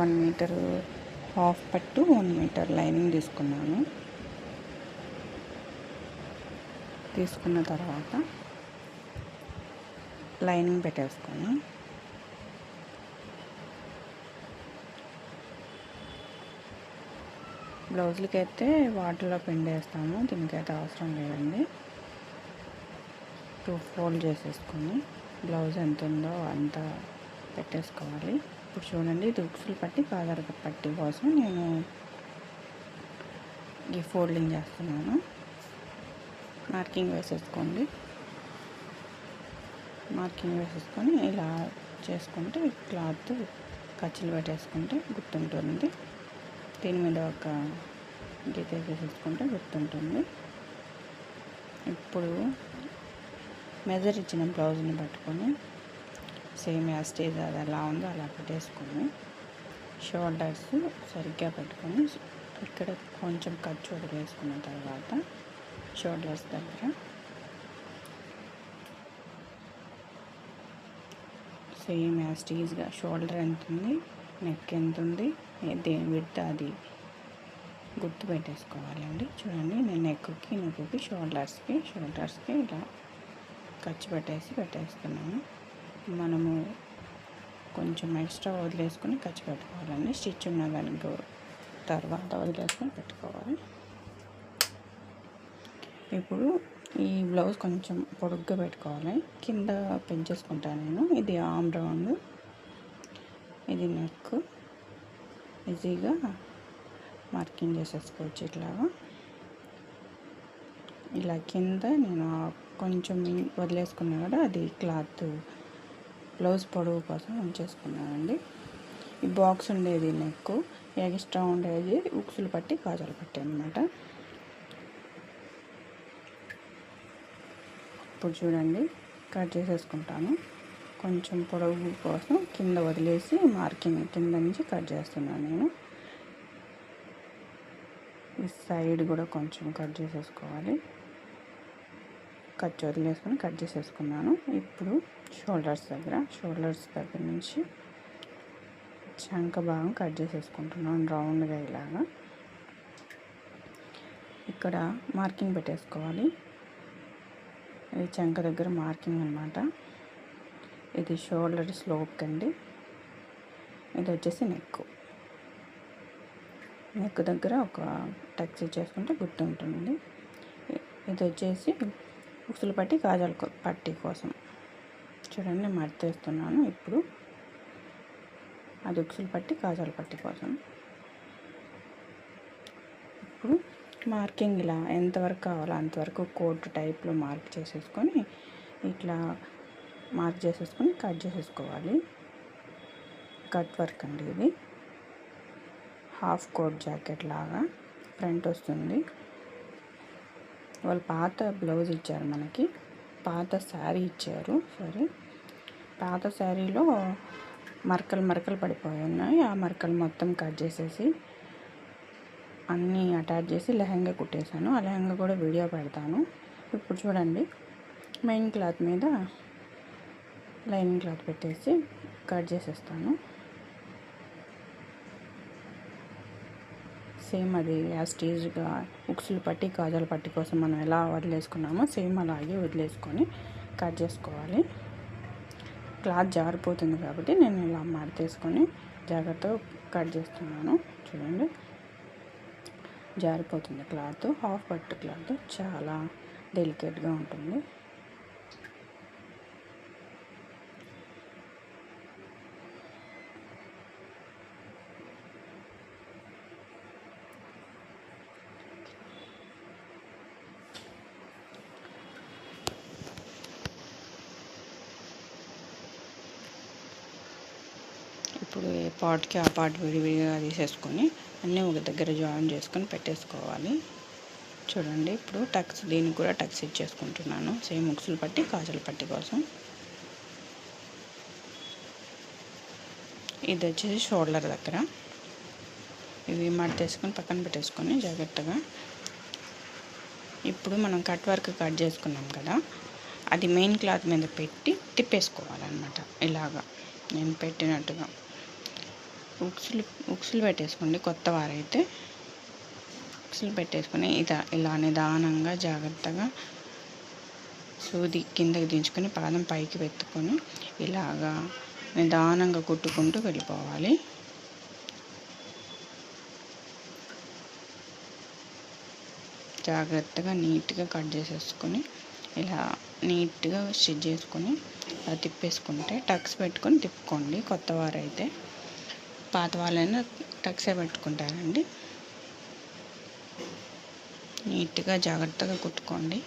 1 metre half పట్టు 1 metre lining తీసుకున్నాను. తీసుకున్న తర్వాత లైనింగ్ పెట్టేసుకొని బ్లౌజులకి అయితే వాటర్లో పిండేస్తాము, దీనికైతే అవసరం లేదండి. 2 ఫోల్డ్ చేసేసుకొని బ్లౌజ్ ఎంత ఉందో అంత పెట్టేసుకోవాలి. ఇప్పుడు చూడండి, ఇది ఉక్సులు పట్టి కాదర పట్టి కోసం నేను ఈ ఫోల్డింగ్ చేస్తున్నాను. మార్కింగ్ వేసేసుకోండి. మార్కింగ్ వేసేసుకొని ఇలా చేసుకుంటే క్లాత్ ఖర్చులు పెట్టేసుకుంటే గుర్తుంటుంది. దీని మీద ఒక గీత వేసేసుకుంటే గుర్తుంటుంది. ఇప్పుడు మెజర్ ఇచ్చిన బ్లౌజ్ని పట్టుకొని సేమ్ యాస్టేజ్ అది ఎలా ఉందో అలా పెట్టేసుకొని షోల్డర్స్ సరిగ్గా పెట్టుకొని ఇక్కడ కొంచెం ఖర్చు వదిలేసుకున్న తర్వాత షోల్డర్స్ దగ్గర సేమ్ యాస్టేజ్గా షోల్డర్ ఎంత ఉంది, నెక్ ఎంత ఉంది, దేని విడ్త్ అది గుర్తు పెట్టేసుకోవాలండి. చూడండి, నేను నెక్కి షోల్డర్స్కి ఇలా ఖర్చు పెట్టేస్తున్నాను. మనము కొంచెం ఎక్స్ట్రా వదిలేసుకొని ఖర్చు పెట్టుకోవాలండి. స్టిచ్ ఉన్న దానికి తర్వాత వదిలేసుకొని పెట్టుకోవాలి. ఇప్పుడు ఈ బ్లౌజ్ కొంచెం పొడుగ్గా పెట్టుకోవాలి. కింద పెంచేసుకుంటాను నేను. ఇది ఆమ్ రౌండ్, ఇది నెక్. ఈజీగా మార్కింగ్ చేసేసుకోవచ్చు. ఇలా కింద నేను కొంచెం వదిలేసుకున్నా కూడా అది క్లాత్ బ్లౌజ్ పొడవు కోసం ఉంచేసుకున్నానండి. ఈ బాక్స్ ఉండేది నెక్, ఎక్స్ట్రా ఉండేది ఉక్సులు పట్టి కాజాలు పట్టి అనమాట. ఇప్పుడు చూడండి, కట్ చేసేసుకుంటాను. కొంచెం పొడవు కోసం కింద వదిలేసి మార్కింగ్ కింద నుంచి కట్ చేస్తున్నాను నేను. ఈ సైడ్ కూడా కొంచెం కట్ చేసేసుకోవాలి. ఖర్చు వదిలేసుకొని కట్ చేసేసుకున్నాను. ఇప్పుడు షోల్డర్స్ దగ్గర నుంచి చంక భాగం కట్ చేసేసుకుంటున్నాను రౌండ్గా ఇలాగా. ఇక్కడ మార్కింగ్ పెట్టేసుకోవాలి. ఇది చంక దగ్గర మార్కింగ్ అనమాట. ఇది షోల్డర్ స్లోప్ అండి. ఇది వచ్చేసి నెక్ దగ్గర ఒక టక్స్ చేసుకుంటే గుర్తుంటుంది. ఇది వచ్చేసి ఉక్సులు పట్టి కాజాల పట్టి కోసం. చూడండి, మడతేస్తున్నాను. ఇప్పుడు అది ఉక్సులు పట్టి కాజాల పట్టి కోసం. ఇప్పుడు మార్కింగ్ ఇలా ఎంతవరకు కావాలో అంతవరకు కోట్ టైప్లో మార్క్ చేసేసుకొని ఇట్లా మార్క్ చేసేసుకొని కట్ చేసేసుకోవాలి. కట్ వర్క్ అండి ఇది. హాఫ్ కోట్ జాకెట్ లాగా ఫ్రంట్ వస్తుంది. వాళ్ళు పాత బ్లౌజ్ ఇచ్చారు మనకి, పాత శారీ ఇచ్చారు. పాత శారీలో మరకలు పడిపోయి ఉన్నాయి. ఆ మరకలు మొత్తం కట్ చేసేసి అన్నీ అటాచ్ చేసి లెహంగా కుట్టేశాను. ఆ లెహంగా కూడా వీడియో పెడతాను. ఇప్పుడు చూడండి, మెయిన్ క్లాత్ మీద లైనింగ్ క్లాత్ పెట్టేసి కట్ చేసేస్తాను. సేమ్ అది యాస్టీజ్గా ఉక్సులు పట్టి కాజాల పట్టి కోసం మనం ఎలా వదిలేసుకున్నామో సేమ్ అలాగే వదిలేసుకొని కట్ చేసుకోవాలి. క్లాత్ జారిపోతుంది కాబట్టి నేను ఇలా మడతేసుకొని జాగ్రత్తగా కట్ చేస్తున్నాను. చూడండి, జారిపోతుంది క్లాత్. హాఫ్ పట్టు క్లాత్ చాలా డెలికేట్గా ఉంటుంది. ఇప్పుడు ఏ పార్ట్కి ఆ పార్ట్ విడివిడిగా తీసేసుకొని అన్నీ ఒక దగ్గర జాయిన్ చేసుకొని పెట్టేసుకోవాలి. చూడండి, ఇప్పుడు టక్స్, దీనికి కూడా టక్స్ ఇచ్చేసుకుంటున్నాను. సేమ్ ఉక్సులు పట్టి కాజాల పట్టి కోసం. ఇది వచ్చేసి షోల్డర్ దగ్గర. ఇవి మడతేసుకొని పక్కన పెట్టేసుకొని జాగ్రత్తగా. ఇప్పుడు మనం కట్ వర్క్ కట్ చేసుకున్నాం కదా, అది మెయిన్ క్లాత్ మీద పెట్టి తిప్పేసుకోవాలన్నమాట. ఇలాగా నేను పెట్టినట్టుగా ఉక్సులు పెట్టేసుకోండి. కొత్త వారైతే ఉక్సులు పెట్టేసుకొని ఇలా నిదానంగా జాగ్రత్తగా సూది కిందకి దించుకొని పాదం పైకి పెట్టుకొని ఇలాగా నిదానంగా కుట్టుకుంటూ వెళ్ళిపోవాలి. జాగ్రత్తగా నీట్గా కట్ చేసేసుకొని ఇలా నీట్గా స్టిచ్ చేసుకొని అలా తిప్పేసుకుంటే టక్స్ పెట్టుకొని తిప్పుకోండి. కొత్త వారైతే, పాత వాళ్ళైనా టక్సే పెట్టుకుంటారండి. నీట్గా జాగ్రత్తగా కుట్టుకోండి.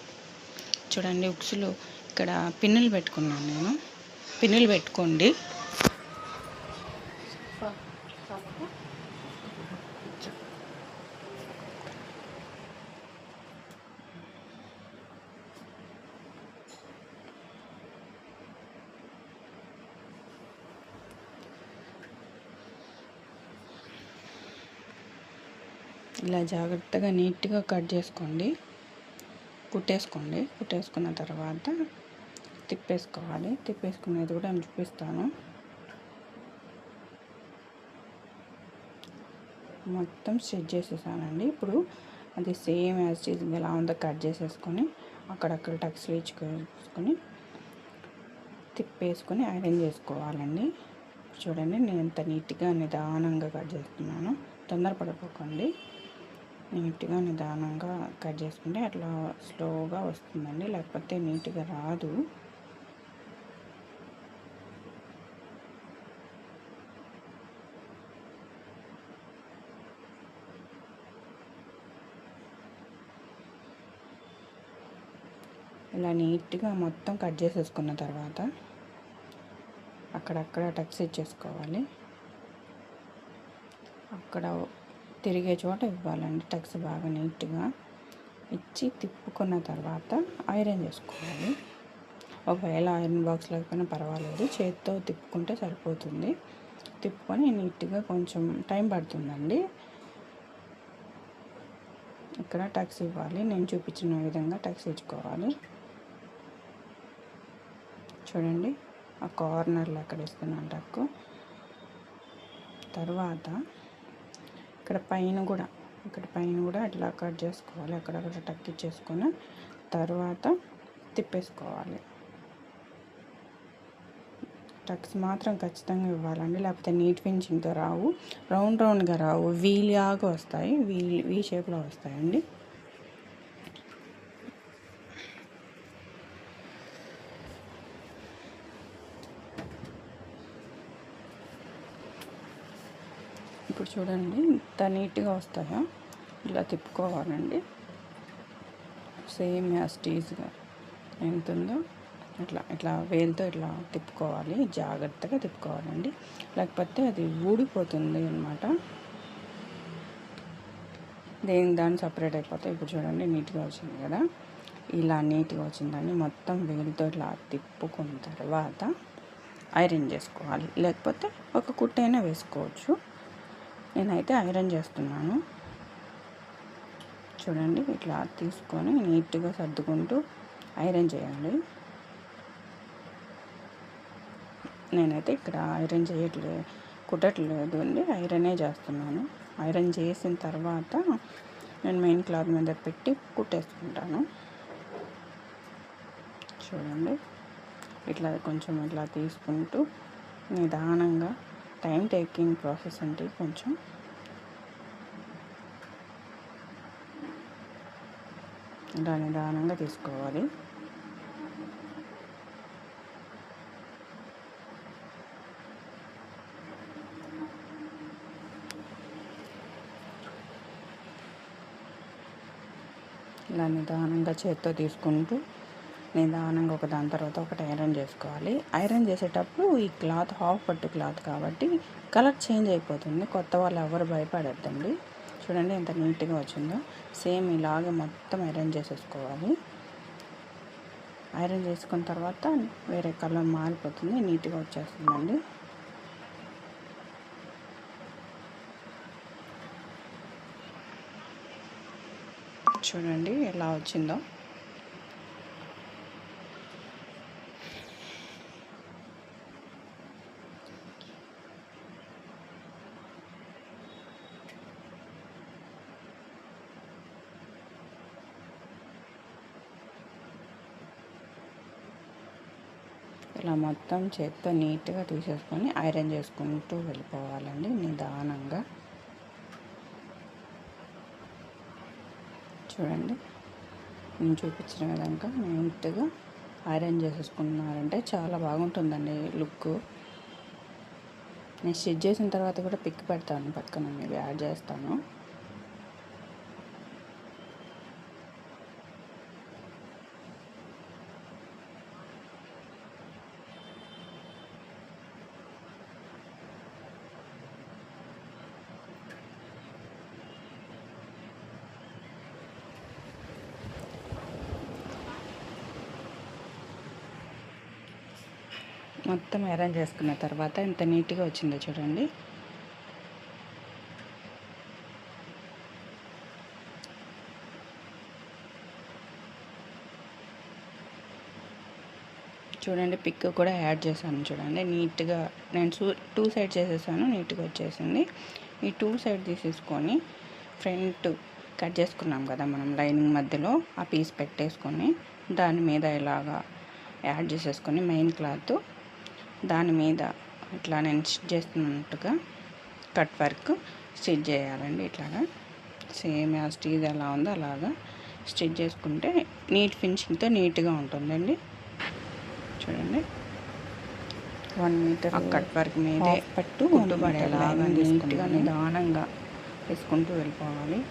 చూడండి, ఉక్సులు ఇక్కడ పిన్నులు పెట్టుకున్నాను నేను. పిన్నులు పెట్టుకోండి. ఇలా జాగ్రత్తగా నీట్గా కట్ చేసుకోండి. కుట్టేసుకున్న తర్వాత తిప్పేసుకోవాలి. తిప్పేసుకునేది కూడా నేను చూపిస్తాను. మొత్తం స్టిచ్ చేసేసానండి. ఇప్పుడు అది సేమ్ యాజ్ ఇట్ ఈజ్ ఎలా ఉందో కట్ చేసేసుకొని అక్కడక్కడ టక్స్లు ఇచ్చుకొని తిప్పేసుకొని ఐరన్ చేసుకోవాలండి. చూడండి, నేను ఎంత నీట్గా నిదానంగా కట్ చేస్తున్నాను. తొందరపడిపోకండి. నీట్గా నిదానంగా కట్ చేసుకుంటే అట్లా స్లోగా వస్తుందండి, లేకపోతే నీట్గా రాదు. ఇలా నీట్గా మొత్తం కట్ చేసేసుకున్న తర్వాత అక్కడక్కడ టక్స్ ఇచ్చేసుకోవాలి. అక్కడ తిరిగే చోట ఇవ్వాలండి టక్స్ బాగా నీట్గా ఇచ్చి తిప్పుకున్న తర్వాత ఐరన్ చేసుకోవాలి. ఒకవేళ ఐరన్ బాక్స్ లేకపోయినా పర్వాలేదు, చేతితో తిప్పుకుంటే సరిపోతుంది. తిప్పుకొని నీట్గా కొంచెం టైం పడుతుందండి. ఇక్కడ టక్స్ ఇవ్వాలి. నేను చూపించిన విధంగా టక్స్ ఇచ్చుకోవాలి. చూడండి, ఆ కార్నర్లో అక్కడ ఇస్తున్నాను టక్కు. తర్వాత ఇక్కడ పైన కూడా ఇట్లా కట్ చేసుకోవాలి. అక్కడక్కడ టక్ ఇచ్చేసుకొని తర్వాత తిప్పేసుకోవాలి. టక్స్ మాత్రం ఖచ్చితంగా ఇవ్వాలండి, లేకపోతే నీట్ ఫినిషింగ్తో రావు. రౌండ్గా రావు, వీలాగా వస్తాయి. వీ షేప్లో వస్తాయండి. ఇప్పుడు చూడండి ఎంత నీట్గా వస్తాయో. ఇలా తిప్పుకోవాలండి. సేమ్ యాజ్ టీజ్గా ఎంత ఉందో ఇట్లా వేలుతో ఇట్లా తిప్పుకోవాలి. జాగ్రత్తగా తిప్పుకోవాలండి, లేకపోతే అది ఊడిపోతుంది అన్నమాట. దాన్ని సపరేట్ అయిపోతాయి. ఇప్పుడు చూడండి, నీట్గా వచ్చింది కదా. ఇలా నీట్గా వచ్చిందని మొత్తం వేలుతో ఇట్లా తిప్పుకున్న తర్వాత ఐరన్ చేసుకోవాలి. లేకపోతే ఒక కుట్టైనా వేసుకోవచ్చు. నేనైతే ఐరన్ చేస్తున్నాను. చూడండి, ఇట్లా తీసుకొని నీట్గా సర్దుకుంటూ ఐరన్ చేయాలి. నేనైతే ఇక్కడ ఐరన్ కుట్టట్లేదు అండి, ఐరనే చేస్తున్నాను. ఐరన్ చేసిన తర్వాత నేను మెయిన్ క్లాత్ మీద పెట్టి కుట్టేసుకుంటాను. చూడండి, ఇట్లా కొంచెం ఇట్లా తీసుకుంటూ నిదానంగా, టైం టేకింగ్ ప్రాసెస్ అంటే కొంచెం ఇలా నిదానంగా తీసుకోవాలి. ఇలా నిదానంగా చేత్తో తీసుకుంటూ నిదానంగా ఒక దాని తర్వాత ఒకటి ఐరన్ చేసుకోవాలి. ఐరన్ చేసేటప్పుడు ఈ క్లాత్ హాఫ్ పట్టు క్లాత్ కాబట్టి కలర్ చేంజ్ అయిపోతుంది. కొత్త వాళ్ళు ఎవరు భయపడద్దండి. చూడండి ఎంత నీట్గా వచ్చిందో. సేమ్ ఇలాగే మొత్తం ఐరన్ చేసేసుకోవాలి. ఐరన్ చేసుకున్న తర్వాత వేరే కలర్ మారిపోతుంది, నీట్గా వచ్చేస్తుందండి. చూడండి ఎలా వచ్చిందో. ఇలా మొత్తం చేత్తో నీట్గా తీసేసుకొని ఐరన్ చేసుకుంటూ వెళ్ళిపోవాలండి నిదానంగా. చూడండి, నేను చూపించిన విధంగా నీట్గా ఐరన్ చేసేసుకున్నారంటే చాలా బాగుంటుందండి లుక్. నేను స్టిచ్ చేసిన తర్వాత కూడా పిక్ పెడతాను, పక్కన మీకు యాడ్ చేస్తాను. మొత్తం అరేంజ్ చేసుకున్న తర్వాత ఎంత నీట్గా వచ్చిందో చూడండి. చూడండి, పిక్ కూడా యాడ్ చేశాను చూడండి. నీట్గా నేను 2 సైడ్ చేసేసాను, నీట్గా వచ్చేసింది. ఈ 2 సైడ్ తీసేసుకొని ఫ్రంట్ కట్ చేసుకున్నాం కదా మనం లైనింగ్ మధ్యలో, ఆ పీస్ పెట్టేసుకొని దాని మీద ఇలాగా యాడ్ చేసేసుకొని మెయిన్ క్లాత్ దాని మీద ఇట్లా నేను స్టిచ్ చేస్తున్నట్టుగా కట్ వర్క్ స్టిచ్ చేయాలండి. ఇట్లాగా సేమ్ ఆ స్టిచ్ ఎలా ఉందో అలాగా స్టిచ్ చేసుకుంటే నీట్ ఫినిషింగ్తో నీట్గా ఉంటుందండి. చూడండి, 1 మీటర్ కట్ వర్క్ మీదే పట్టు కుట్టుబడేలాగా నీట్గా నిదానంగా వేసుకుంటూ వెళ్ళిపోవాలి.